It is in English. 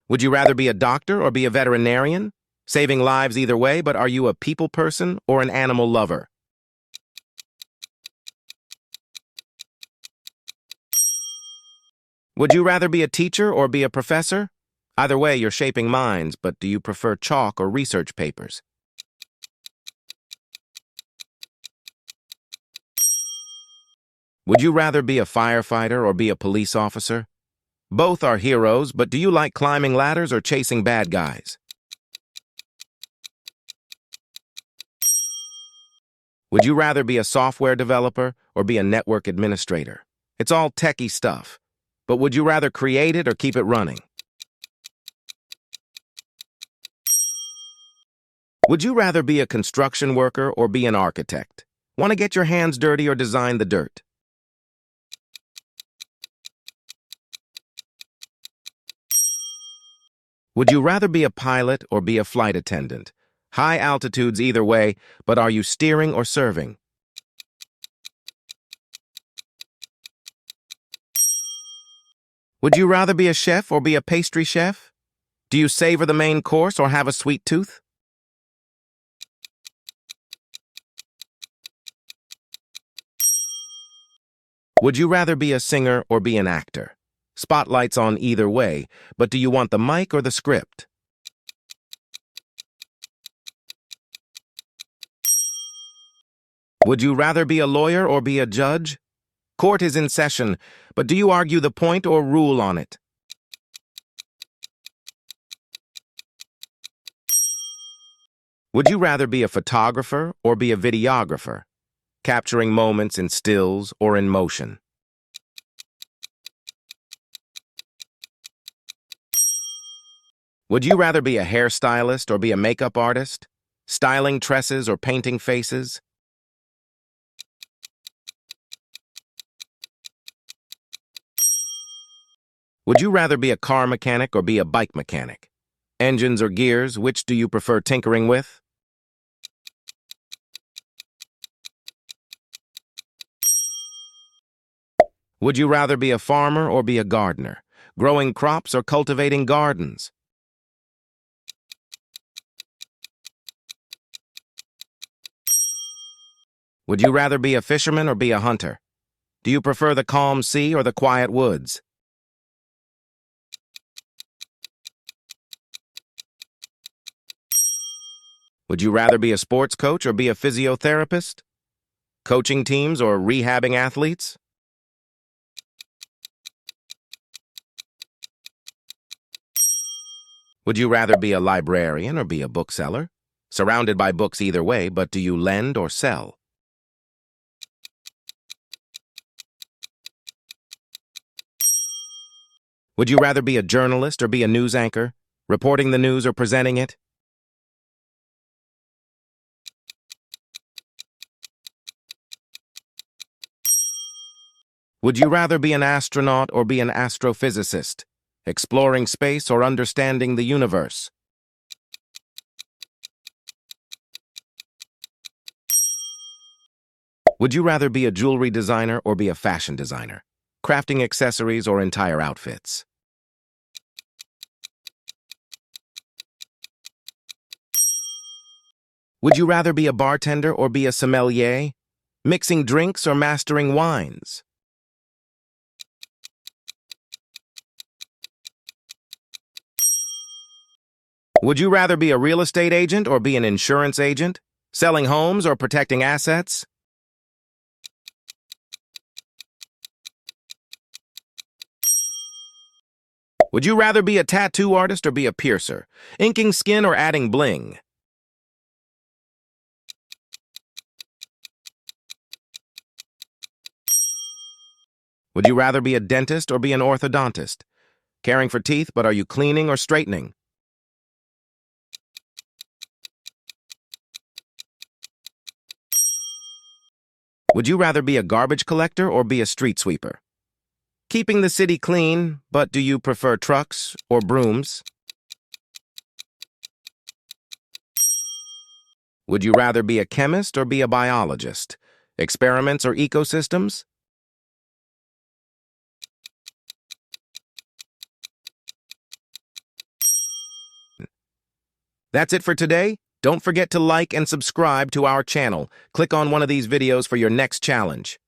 Would you rather be a doctor or be a veterinarian? Saving lives either way, but are you a people person or an animal lover? Would you rather be a teacher or be a professor? Either way, you're shaping minds, but do you prefer chalk or research papers? Would you rather be a firefighter or be a police officer? Both are heroes, but do you like climbing ladders or chasing bad guys? Would you rather be a software developer or be a network administrator? It's all techie stuff, but would you rather create it or keep it running? Would you rather be a construction worker or be an architect? Want to get your hands dirty or design the dirt? Would you rather be a pilot or be a flight attendant? High altitudes either way, but are you steering or serving? Would you rather be a chef or be a pastry chef? Do you savor the main course or have a sweet tooth? Would you rather be a singer or be an actor? Spotlights on either way, but do you want the mic or the script? Would you rather be a lawyer or be a judge? Court is in session, but do you argue the point or rule on it? Would you rather be a photographer or be a videographer, capturing moments in stills or in motion? Would you rather be a hairstylist or be a makeup artist, styling tresses or painting faces? Would you rather be a car mechanic or be a bike mechanic? Engines or gears, which do you prefer tinkering with? Would you rather be a farmer or be a gardener, growing crops or cultivating gardens? Would you rather be a fisherman or be a hunter? Do you prefer the calm sea or the quiet woods? Would you rather be a sports coach or be a physiotherapist? Coaching teams or rehabbing athletes? Would you rather be a librarian or be a bookseller? Surrounded by books either way, but do you lend or sell? Would you rather be a journalist or be a news anchor, reporting the news or presenting it? Would you rather be an astronaut or be an astrophysicist, exploring space or understanding the universe? Would you rather be a jewelry designer or be a fashion designer, crafting accessories or entire outfits? Would you rather be a bartender or be a sommelier, mixing drinks or mastering wines? Would you rather be a real estate agent or be an insurance agent, selling homes or protecting assets? Would you rather be a tattoo artist or be a piercer, inking skin or adding bling? Would you rather be a dentist or be an orthodontist, caring for teeth, but are you cleaning or straightening? Would you rather be a garbage collector or be a street sweeper? Keeping the city clean, but do you prefer trucks or brooms? Would you rather be a chemist or be a biologist? Experiments or ecosystems? That's it for today. Don't forget to like and subscribe to our channel. Click on one of these videos for your next challenge.